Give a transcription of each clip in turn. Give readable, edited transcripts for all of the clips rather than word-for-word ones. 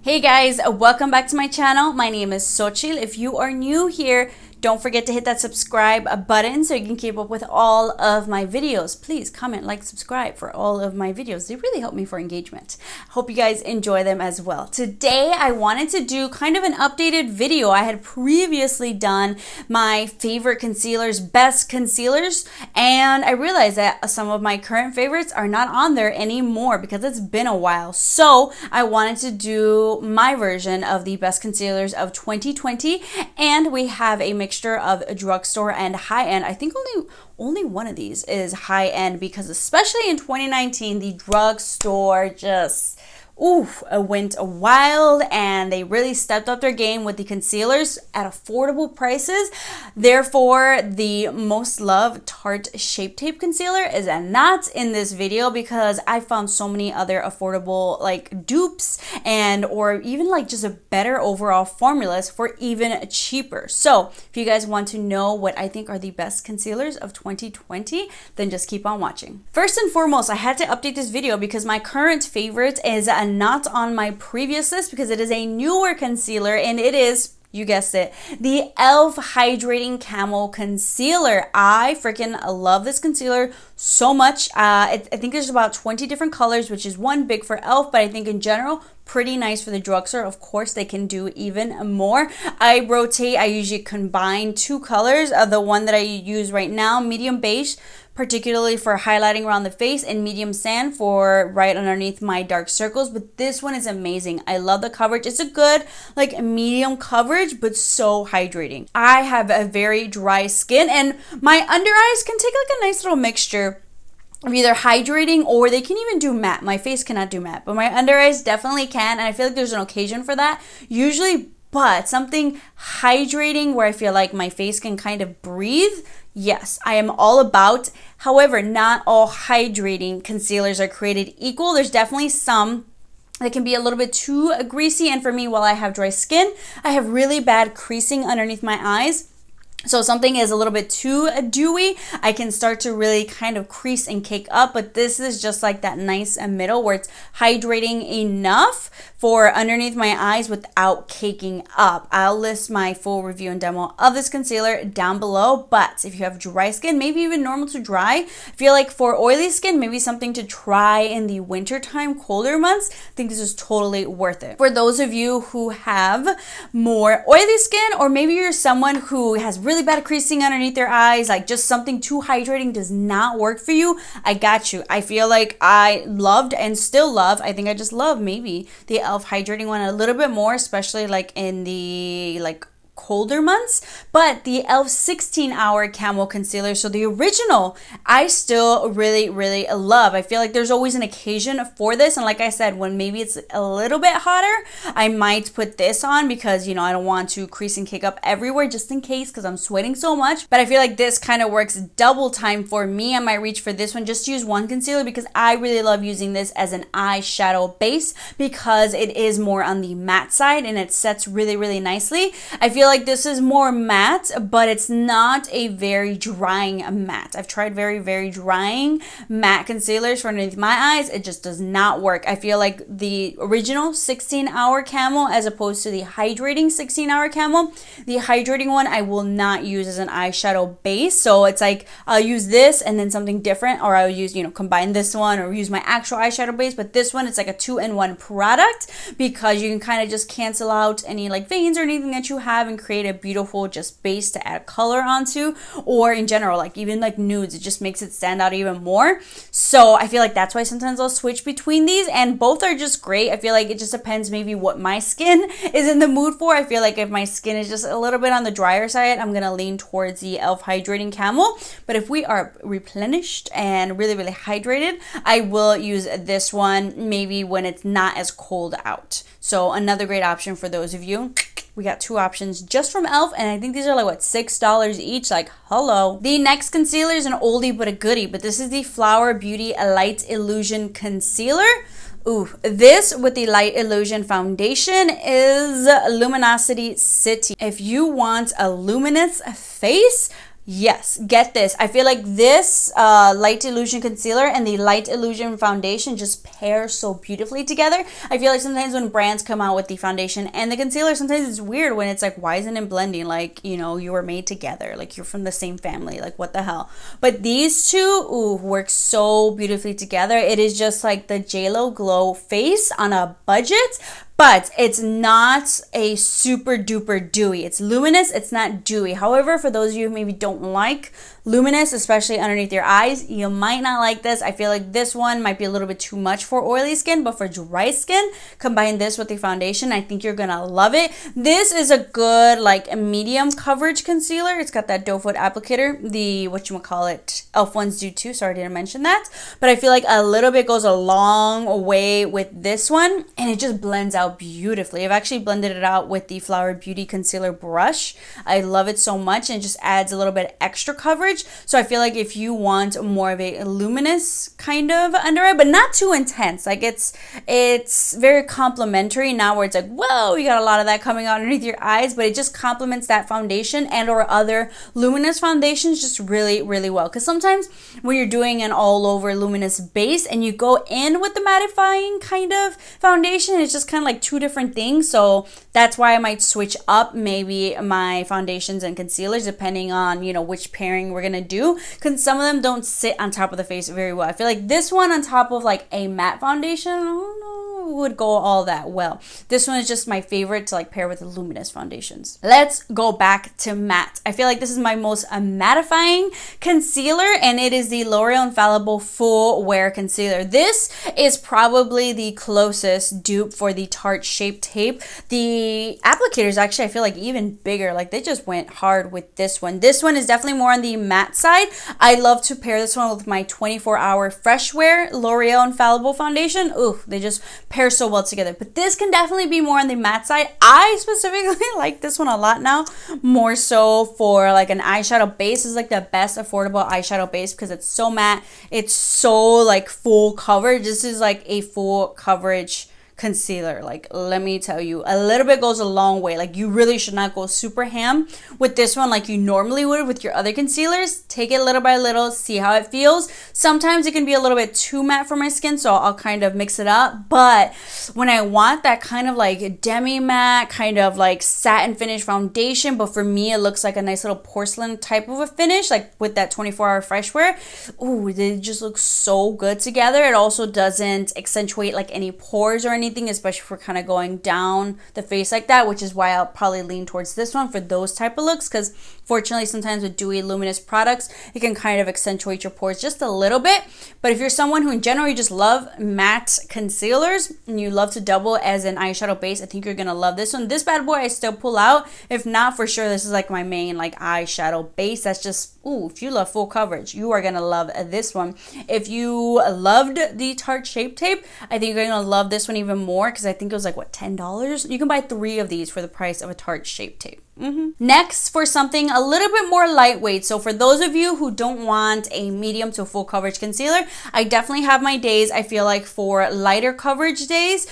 Hey guys, welcome back to my channel. My name is Xochitl. If you are new here, don't forget to hit that subscribe button so you can keep up with all of my videos. Please comment, like, subscribe for all of my videos. They really help me for engagement. Hope you guys enjoy them as well. Today, I wanted to do kind of an updated video. I had previously done my favorite concealers, best concealers, and I realized that some of my current favorites are not on there anymore because it's been a while. So I wanted to do my version of the best concealers of 2020, and we have a mixture of drugstore and high-end. I think only one of these is high-end because especially in 2019, the drugstore just went wild and they really stepped up their game with the concealers at affordable prices. Therefore, the most loved Tarte Shape Tape Concealer is not in this video because I found so many other affordable like dupes or even like just a better overall formulas for even cheaper. So if you guys want to know what I think are the best concealers of 2020, then just keep on watching. First and foremost, I had to update this video because my current favorite is not on my previous list because it is a newer concealer and it is, you guessed it, the e.l.f. Hydrating Camel Concealer. I freaking love this concealer so much. I think there's about 20 different colors, which is one big for e.l.f., but I think in general, pretty nice for the drugstore. Of course, they can do even more. I usually combine two colors. The one that I use right now, medium beige, particularly for highlighting around the face, and medium sand for right underneath my dark circles. But this one is amazing. I love the coverage. It's a good like medium coverage, but so hydrating. I have a very dry skin and my under eyes can take like a nice little mixture of either hydrating or they can even do matte. My face cannot do matte, but my under eyes definitely can, and I feel like there's an occasion for that usually. But something hydrating where I feel like my face can kind of breathe, yes, I am all about. However, not all hydrating concealers are created equal. There's definitely some that can be a little bit too greasy, and for me, while I have dry skin, I have really bad creasing underneath my eyes. So something is a little bit too dewy, I can start to really kind of crease and cake up, but this is just like that nice middle where it's hydrating enough for underneath my eyes without caking up. I'll list my full review and demo of this concealer down below, but if you have dry skin, maybe even normal to dry, I feel like for oily skin, maybe something to try in the winter time, colder months, I think this is totally worth it. For those of you who have more oily skin, or maybe you're someone who has really bad creasing underneath their eyes, like just something too hydrating does not work for you, I got you. I feel like I loved and still love, I think I just love maybe the e.l.f. hydrating one a little bit more, especially like in the colder months, but the e.l.f. 16-hour Camel Concealer, so the original, I still really love. I feel like there's always an occasion for this, and like I said, when maybe it's a little bit hotter, I might put this on because, you know, I don't want to crease and cake up everywhere just in case because I'm sweating so much, but I feel like this kind of works double time for me. I might reach for this one just to use one concealer because I really love using this as an eyeshadow base because it is more on the matte side and it sets really nicely. I feel like this is more matte, but it's not a very drying matte. I've tried very drying matte concealers for underneath my eyes. It just does not work. I feel like the original 16-hour Camel as opposed to the hydrating 16-hour Camel. The hydrating one I will not use as an eyeshadow base. So it's like I'll use this and then something different, or I'll use, you know, combine this one or use my actual eyeshadow base. But this one, it's like a 2-in-1 product because you can kind of just cancel out any like veins or anything that you have and create a beautiful just base to add color onto, or in general, like even like nudes, it just makes it stand out even more. So I feel like that's why sometimes I'll switch between these, and both are just great. I feel like it just depends maybe what my skin is in the mood for. I feel like if my skin is just a little bit on the drier side, I'm gonna lean towards the e.l.f. Hydrating Camel, but if we are replenished and really hydrated, I will use this one maybe when it's not as cold out. So another great option for those of you. We got two options just from e.l.f. and I think these are like what, $6 each, like hello. The next concealer is an oldie but a goodie, but this is the Flower Beauty Light Illusion Concealer. Ooh, this with the Light Illusion foundation is Luminosity City. If you want a luminous face, Yes, get this. I feel like this Light Illusion Concealer and the Light Illusion Foundation just pair so beautifully together. I feel like sometimes when brands come out with the foundation and the concealer, sometimes it's weird when it's like, why isn't it blending? Like, you know, you were made together. Like, you're from the same family. Like, what the hell? But these two, ooh, work so beautifully together. It is just like the JLo Glow face on a budget. But it's not a super duper dewy. It's luminous, it's not dewy. However, for those of you who maybe don't like luminous, especially underneath your eyes, you might not like this. I feel like this one might be a little bit too much for oily skin, but for dry skin, combine this with the foundation, I think you're gonna love it. This is a good like medium coverage concealer. It's got that doe foot applicator, the whatchamacallit, e.l.f. ones do too, sorry I didn't mention that. But I feel like a little bit goes a long way with this one, and it just blends out beautifully. I've actually blended it out with the Flower Beauty concealer brush. I love it so much, and it just adds a little bit extra coverage. So I feel like if you want more of a luminous kind of under eye, but not too intense, like it's very complimentary, not where it's like, whoa, you got a lot of that coming out underneath your eyes, but it just complements that foundation and or other luminous foundations just really, really well. Because sometimes when you're doing an all over luminous base and you go in with the mattifying kind of foundation, it's just kind of like two different things. So that's why I might switch up maybe my foundations and concealers depending on, you know, which pairing we're gonna do, because some of them don't sit on top of the face very well. I feel like this one on top of like a matte foundation, I don't know, would go all that well. This one is just my favorite to like pair with the luminous foundations. Let's go back to matte. I feel like this is my most mattifying concealer, and it is the L'Oreal Infallible Full Wear Concealer. This is probably the closest dupe for the Tarte Shape Tape. The applicators actually, I feel like even bigger. Like they just went hard with this one. This one is definitely more on the matte side. I love to pair this one with my 24-hour Fresh Wear L'Oreal Infallible Foundation. Ooh, they just pair so well together. But this can definitely be more on the matte side. I specifically like this one a lot now, more so for like an eyeshadow base. This is like the best affordable eyeshadow base because it's so matte. It's so like full coverage. This is like a full coverage concealer. Like, let me tell you, a little bit goes a long way. Like, you really should not go super ham with this one like you normally would with your other concealers. Take it little by little, see how it feels. Sometimes it can be a little bit too matte for my skin, so I'll kind of mix it up. But when I want that kind of like demi matte, kind of like satin finish foundation, but for me it looks like a nice little porcelain type of a finish, like with that 24-hour Fresh Wear. Ooh, they just look so good together. It also doesn't accentuate like any pores or anything, especially if we're kind of going down the face like that, which is why I'll probably lean towards this one for those type of looks, because fortunately sometimes with dewy luminous products it can kind of accentuate your pores just a little bit. But if you're someone who in general you just love matte concealers and you love to double as an eyeshadow base, I think you're gonna love this one. This bad boy I still pull out. If not, for sure this is like my main like eyeshadow base. That's just, ooh, if you love full coverage, you are gonna love this one. If you loved the Tarte Shape Tape, I think you're gonna love this one even more, because I think it was like, what, $10? You can buy 3 of these for the price of a Tarte Shape Tape. Next, for something a little bit more lightweight. So for those of you who don't want a medium to full coverage concealer, I definitely have my days. I feel like for lighter coverage days,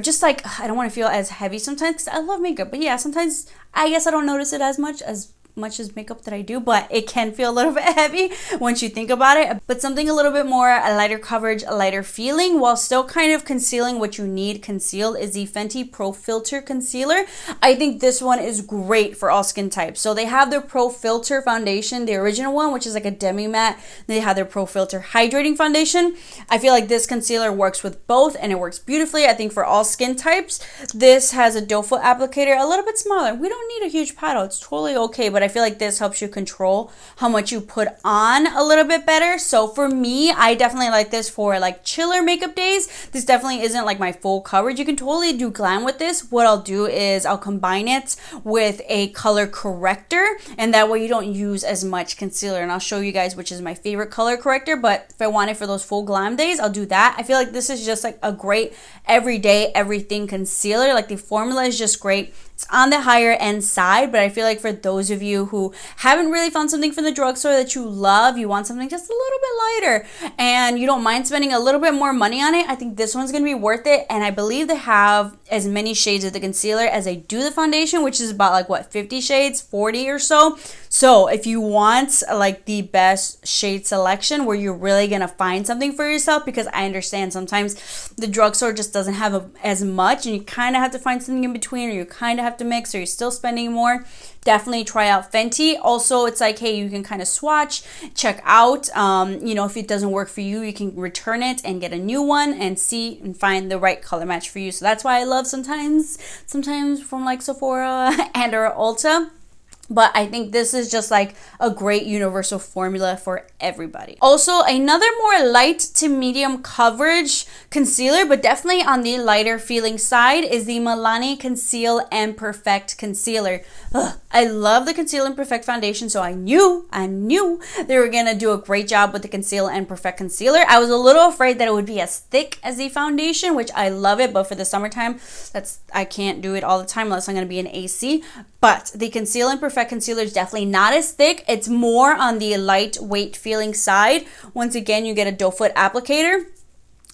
just like I don't want to feel as heavy sometimes, because I love makeup. But yeah, sometimes I guess I don't notice it as much as makeup that I do, but it can feel a little bit heavy once you think about it. But something a little bit more a lighter coverage, a lighter feeling, while still kind of concealing what you need concealed, is the Fenty Pro Filter Concealer. I think this one is great for all skin types. So they have their Pro Filter foundation, the original one, which is like a demi matte. They have their Pro Filter Hydrating Foundation. I feel like this concealer works with both and it works beautifully. I think for all skin types, this has a doe foot applicator, a little bit smaller. We don't need a huge paddle, it's totally okay, but I feel like this helps you control how much you put on a little bit better. So for me, I definitely like this for like chiller makeup days. This definitely isn't like my full coverage. You can totally do glam with this. What I'll do is I'll combine it with a color corrector, and that way you don't use as much concealer. And I'll show you guys which is my favorite color corrector, but if I want it for those full glam days, I'll do that. I feel like this is just like a great everyday everything concealer. Like the formula is just great. It's on the higher end side, but I feel like for those of you who haven't really found something from the drugstore that you love, you want something just a little bit lighter, and you don't mind spending a little bit more money on it, I think this one's going to be worth it. And I believe they have as many shades of the concealer as I do the foundation, which is about like what, 50 shades, 40 or so. So if you want like the best shade selection where you're really gonna find something for yourself, because I understand sometimes the drugstore just doesn't have as much and you kind of have to find something in between, or you kind of have to mix, or you're still spending more, definitely try out Fenty. Also, it's like, hey, you can kind of swatch, check out, you know, if it doesn't work for you, you can return it and get a new one and see and find the right color match for you. So that's why I love sometimes from like Sephora and or Ulta. But I think this is just like a great universal formula for everybody. Also, another more light to medium coverage concealer, but definitely on the lighter feeling side, is the Milani Conceal and Perfect Concealer. Ugh, I love the Conceal and Perfect foundation, so I knew they were gonna do a great job with the Conceal and Perfect Concealer. I was a little afraid that it would be as thick as the foundation, which I love it, but for the summertime, I can't do it all the time unless I'm gonna be in AC. But the Conceal and Perfect Concealer is definitely not as thick. It's more on the lightweight feeling side. Once again, you get a doe foot applicator.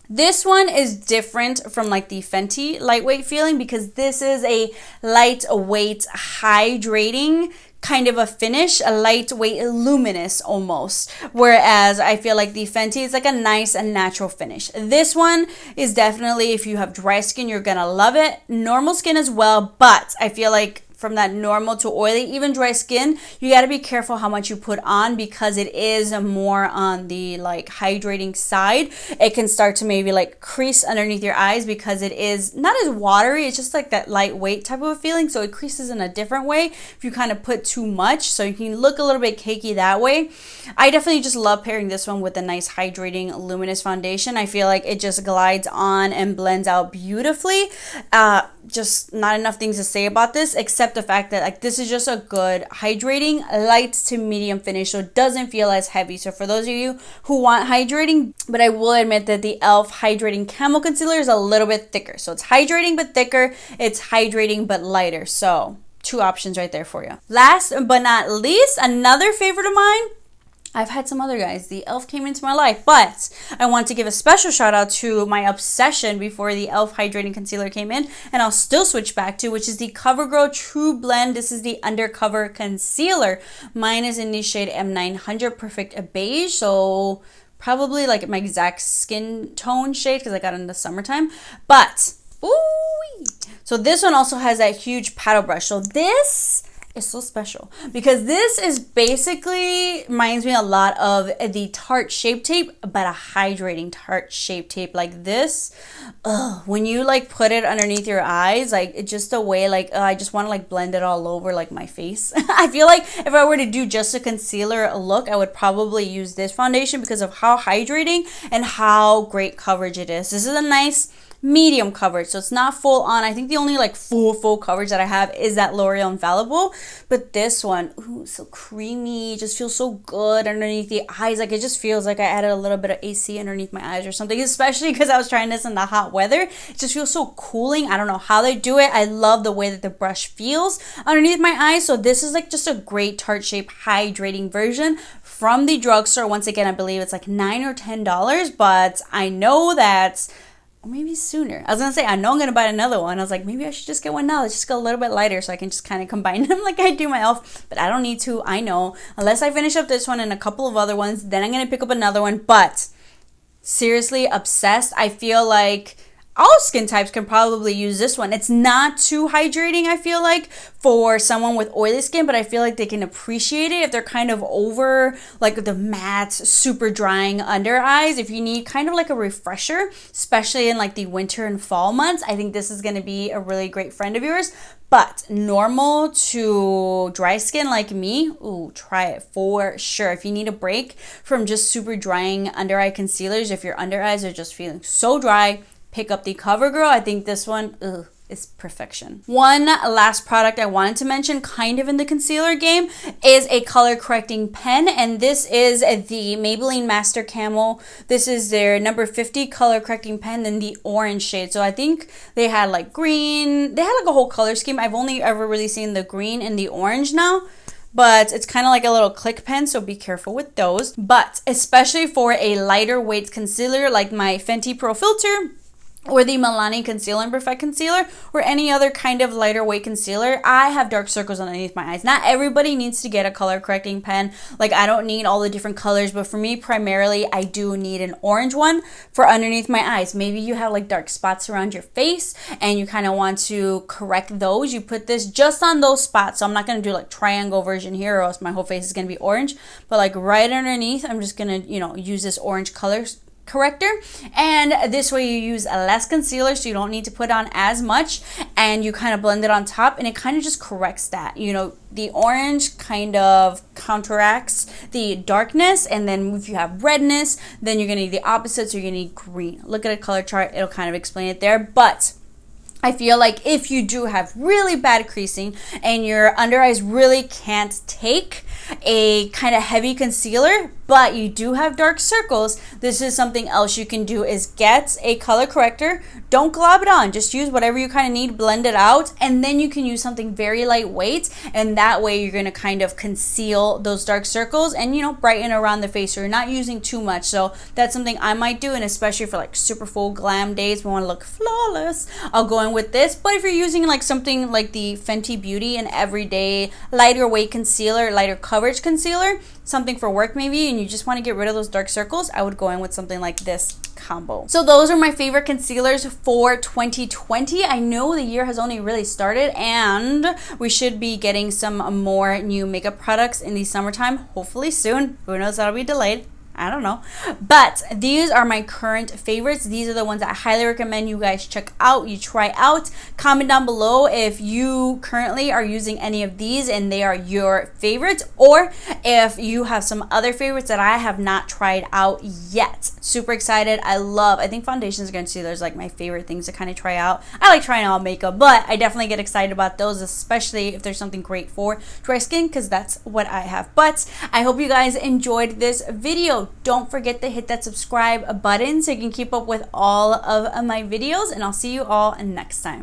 This one is different from like the Fenty lightweight feeling because this is a lightweight hydrating kind of a finish, a lightweight luminous almost, whereas I feel like the Fenty is like a nice and natural finish. This one is definitely, if you have dry skin, you're gonna love it. Normal skin as well, but I feel like from that normal to oily, even dry skin, you got to be careful how much you put on because it is more on the like hydrating side. It can start to maybe like crease underneath your eyes because it is not as watery. It's just like that lightweight type of a feeling, so it creases in a different way if you kind of put too much, so you can look a little bit cakey that way. I definitely just love pairing this one with a nice hydrating luminous foundation. I feel like it just glides on and blends out beautifully. Just not enough things to say about this except the fact that like this is just a good hydrating light to medium finish, so it doesn't feel as heavy. So for those of you who want hydrating, but I will admit that the e.l.f. hydrating camel concealer is a little bit thicker, so it's hydrating but thicker, it's hydrating but lighter. So two options right there for you. Last but not least, another favorite of mine, I've had some other guys. The e.l.f. came into my life, but I want to give a special shout out to my obsession before the e.l.f. Hydrating Concealer came in, and I'll still switch back to, which is the Covergirl Trublend. This is the Undercover Concealer. Mine is in the shade M900 Perfect Beige, so probably like my exact skin tone shade because I got it in the summertime. But, ooh, so this one also has that huge paddle brush. So this is so special because this is basically reminds me a lot of the Tarte Shape Tape, but a hydrating Tarte Shape Tape like this. When you like put it underneath your eyes, like it's just a way like I just want to like blend it all over like my face. I feel like if I were to do just a concealer look, I would probably use this foundation because of how hydrating and how great coverage it is. This is a nice medium coverage, so it's not full on. I think the only like full coverage that I have is that L'Oreal Infallible, but this one, ooh, so creamy, just feels so good underneath the eyes. Like it just feels like I added a little bit of AC underneath my eyes or something, especially because I was trying this in the hot weather. It just feels so cooling. I don't know how they do it. I love the way that the brush feels underneath my eyes. So this is like just a great Tarte Shape hydrating version from the drugstore. Once again, I believe it's like $9 or $10, but I know that, or maybe sooner. I was gonna say, I know I'm gonna buy another one. I was like, maybe I should just get one now. Let's just go a little bit lighter so I can just kind of combine them like I do my e.l.f. But I don't need to, I know. Unless I finish up this one and a couple of other ones, then I'm gonna pick up another one. But seriously, obsessed. I feel like all skin types can probably use this one. It's not too hydrating, I feel like, for someone with oily skin, but I feel like they can appreciate it if they're kind of over like the matte, super drying under eyes. If you need kind of like a refresher, especially in like the winter and fall months, I think this is going to be a really great friend of yours. But normal to dry skin like me, ooh, try it for sure. If you need a break from just super drying under eye concealers, if your under eyes are just feeling so dry, pick up the Covergirl. I think this one is perfection. One last product I wanted to mention, kind of in the concealer game, is a color correcting pen, and this is the Maybelline Master Camel. This is their number 50 color correcting pen in the orange shade. So I think they had like green, they had like a whole color scheme. I've only ever really seen the green and the orange now, but it's kind of like a little click pen, so be careful with those. But especially for a lighter weight concealer like my Fenty Pro Filter, or the Milani Conceal and Perfect Concealer, or any other kind of lighter weight concealer, I have dark circles underneath my eyes. Not everybody needs to get a color correcting pen. Like, I don't need all the different colors, but for me, primarily, I do need an orange one for underneath my eyes. Maybe you have like dark spots around your face and you kind of want to correct those. You put this just on those spots. So I'm not going to do like triangle version here, or else my whole face is going to be orange. But like right underneath, I'm just going to, you know, use this orange color corrector, and this way you use a less concealer, so you don't need to put on as much, and you kind of blend it on top, and it kind of just corrects that. You know, the orange kind of counteracts the darkness, and then if you have redness, then you're gonna need the opposite, so you're gonna need green. Look at a color chart, it'll kind of explain it there. But I feel like if you do have really bad creasing and your under eyes really can't take a kind of heavy concealer, but you do have dark circles, this is something else you can do, is get a color corrector. Don't glob it on, just use whatever you kind of need, blend it out, and then you can use something very lightweight, and that way you're going to kind of conceal those dark circles and, you know, brighten around the face, so you're not using too much. So that's something I might do, and especially for like super full glam days, we want to look flawless, I'll go in with this. But if you're using like something like the Fenty Beauty, an everyday lighter weight concealer, lighter coverage concealer, something for work maybe, and you just want to get rid of those dark circles, I would go in with something like this combo. So those are my favorite concealers for 2020. I know the year has only really started, and we should be getting some more new makeup products in the summertime, hopefully soon. Who knows, that'll be delayed, I don't know. But these are my current favorites. These are the ones that I highly recommend you guys check out, you try out. Comment down below if you currently are using any of these and they are your favorites, or if you have some other favorites that I have not tried out yet. Super excited. I think foundations and concealers like my favorite things to kind of try out. I like trying out makeup, but I definitely get excited about those, especially if there's something great for dry skin, because that's what I have. But I hope you guys enjoyed this video. Don't forget to hit that subscribe button so you can keep up with all of my videos, and I'll see you all next time.